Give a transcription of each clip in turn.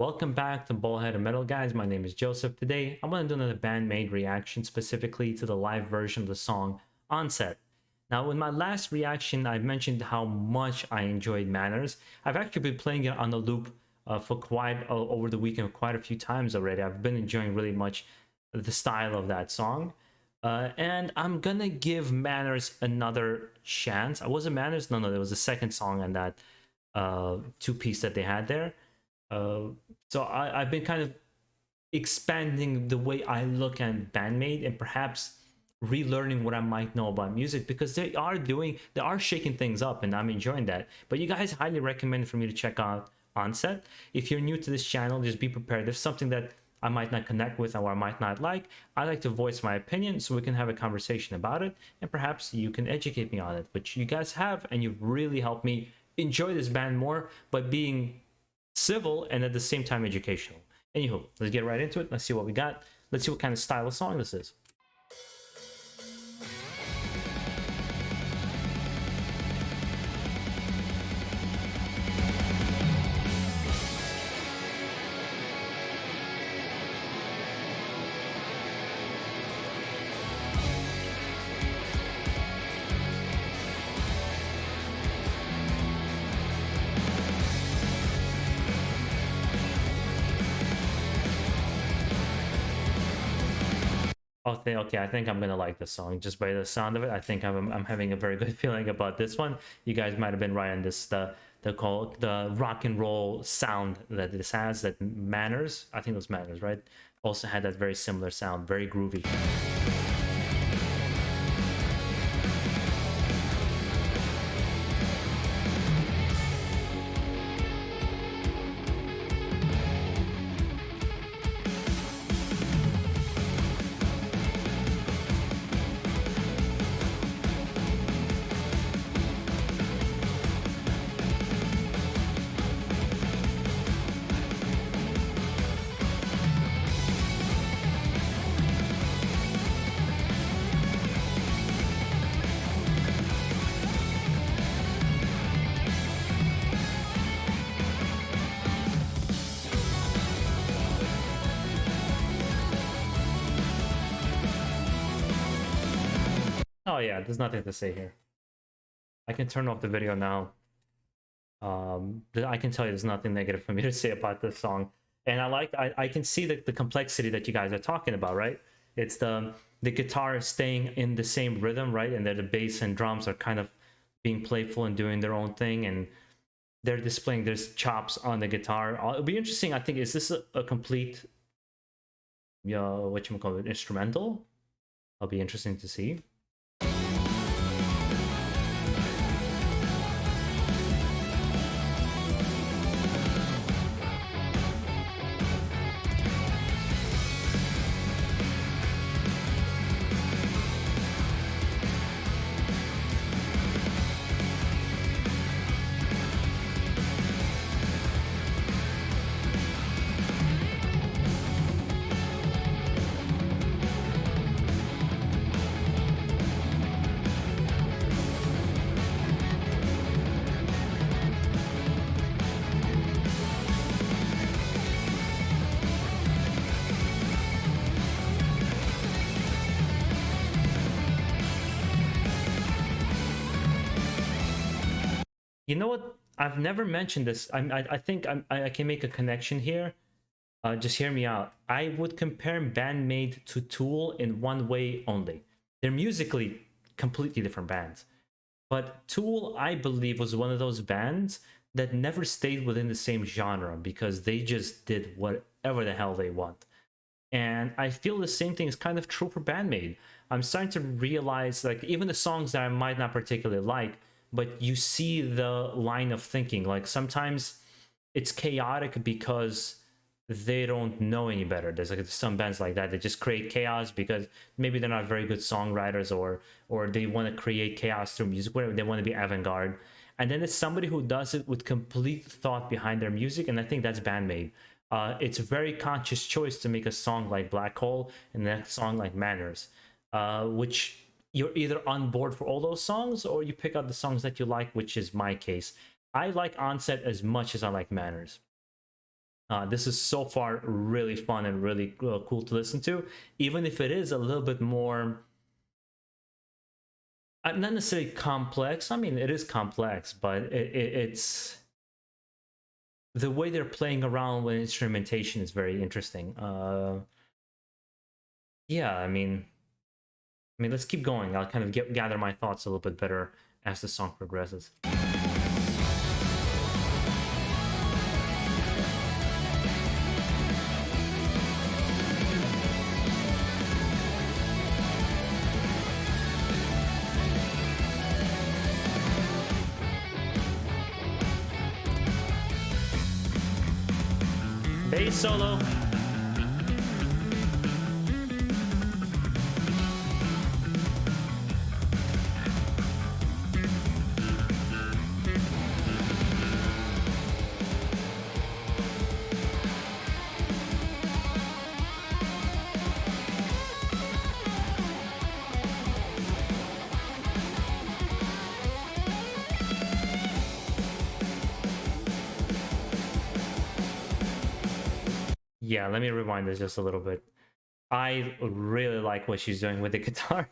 Welcome back to BaldHeaded Metal, guys. My name is Joseph. Today, I'm going to do another Band Maid reaction specifically to the live version of the song Onset. Now, in my last reaction, I mentioned how much I enjoyed Manners. I've actually been playing it on the loop for quite over the weekend quite a few times already. I've been enjoying really much the style of that song. And I'm gonna give Manners another chance. Was it Manners? No, there was a second song on that two-piece that they had there. So I've been kind of expanding the way I look at Band Maid and perhaps relearning what I might know about music, because they are shaking things up and I'm enjoying that. But you guys highly recommend for me to check out Onset. If you're new to this channel, just be prepared. There's something that I might not connect with or I might not like. I like to voice my opinion so we can have a conversation about it, and perhaps you can educate me on it, which you guys have, and you've really helped me enjoy this band more by being civil and at the same time educational. Anywho, let's get right into it. Let's see what we got. Let's see what kind of style of song this is. Okay, I think I'm gonna like this song just by the sound of it. I think I'm having a very good feeling about this one. You guys might have been right on this. The rock and roll sound that this has, that Manners, I think it was Manners, right? Also had that very similar sound, very groovy. Oh yeah, there's nothing to say here. I can turn off the video now. I can tell you there's nothing negative for me to say about this song. And I can see the complexity that you guys are talking about, right? It's the guitar staying in the same rhythm, right? And that the bass and drums are kind of being playful and doing their own thing, and they're displaying their chops on the guitar. It'll be interesting, I think. Is this a complete, whatchamacallit, instrumental? It'll be interesting to see. You know what? I've never mentioned this. I think I can make a connection here. Just hear me out. I would compare Band Maid to Tool in one way only. They're musically completely different bands. But Tool, I believe, was one of those bands that never stayed within the same genre because they just did whatever the hell they want. And I feel the same thing is kind of true for Band Maid. I'm starting to realize, like, even the songs that I might not particularly like, but you see the line of thinking. Like, sometimes it's chaotic because they don't know any better. There's like some bands like that just create chaos because maybe they're not very good songwriters, or they want to create chaos through music, whatever. They want to be avant-garde. And then it's somebody who does it with complete thought behind their music, and I think that's Band Maid. It's a very conscious choice to make a song like Black Hole and the next song like Manners, which you're either on board for all those songs or you pick out the songs that you like, which is my case. I like Onset as much as I like Manners. This is so far really fun and really cool to listen to, even if it is a little bit more, not necessarily complex. I mean, it is complex, but it's the way they're playing around with instrumentation is very interesting. Yeah, I mean, let's keep going. I'll kind of gather my thoughts a little bit better as the song progresses. Bass solo. Yeah, let me rewind this just a little bit. I really like what she's doing with the guitar.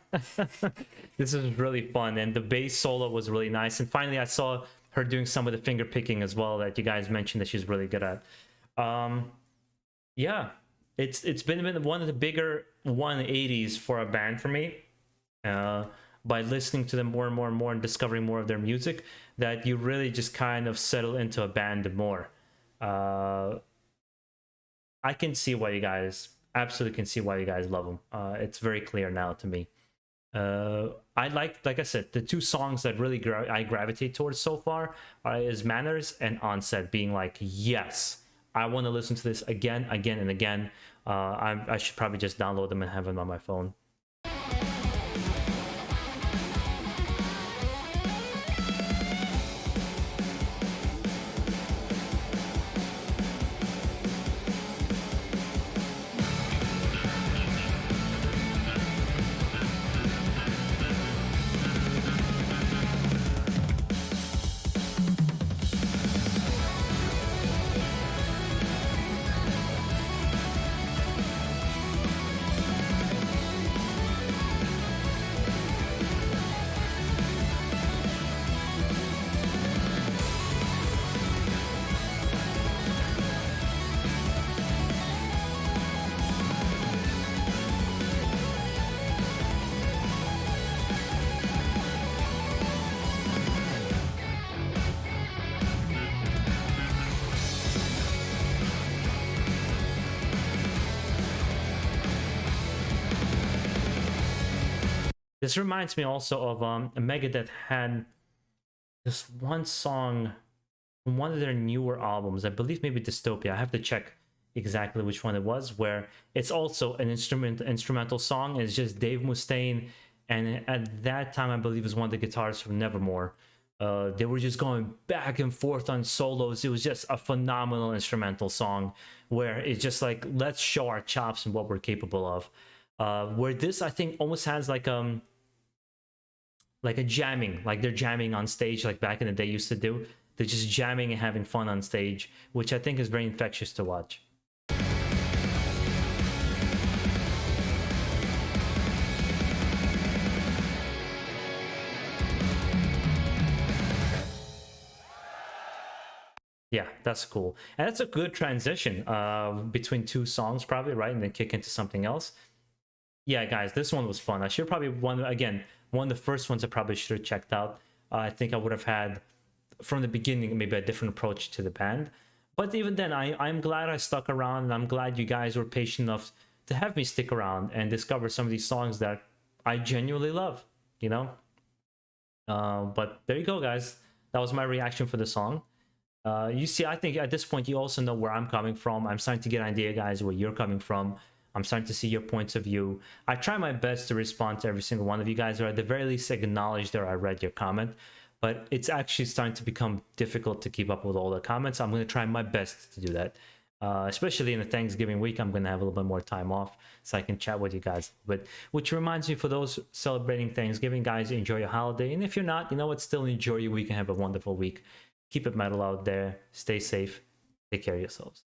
This is really fun, and the bass solo was really nice. And finally, I saw her doing some of the finger picking as well that you guys mentioned that she's really good at. Yeah, it's been one of the bigger 180s for a band for me. By listening to them more and more and more and discovering more of their music, that you really just kind of settle into a band more. I can see why you guys absolutely can see why you guys love them. It's very clear now to me. I like I said, the two songs that really I gravitate towards so far is Manners and Onset, being like, yes, I want to listen to this again, and again. I should probably just download them and have them on my phone. This reminds me also of Megadeth had this one song from one of their newer albums. I believe maybe Dystopia. I have to check exactly which one it was, where it's also an instrumental song, and it's just Dave Mustaine, and at that time I believe it was one of the guitarists from Nevermore. They were just going back and forth on solos. It was just a phenomenal instrumental song where it's just like, let's show our chops and what we're capable of. Where this, I think, almost has like a jamming, like they're jamming on stage like back in the day used to do. They're just jamming and having fun on stage, which I think is very infectious to watch. Yeah, that's cool. And that's a good transition between two songs probably, right? And then kick into something else. Yeah, guys, this one was fun. I should probably, one of the first ones I probably should have checked out. I think I would have had, from the beginning, maybe a different approach to the band. But even then, I'm glad I stuck around, and I'm glad you guys were patient enough to have me stick around and discover some of these songs that I genuinely love, you know? But there you go, guys. That was my reaction for the song. You see, I think at this point, you also know where I'm coming from. I'm starting to get an idea, guys, where you're coming from. I'm starting to see your points of view. I try my best to respond to every single one of you guys, or at the very least acknowledge that I read your comment. But it's actually starting to become difficult to keep up with all the comments. I'm going to try my best to do that. Especially in the Thanksgiving week, I'm going to have a little bit more time off so I can chat with you guys. But which reminds me, for those celebrating Thanksgiving, guys, enjoy your holiday. And if you're not, you know what, still enjoy your week and have a wonderful week. Keep it metal out there. Stay safe. Take care of yourselves.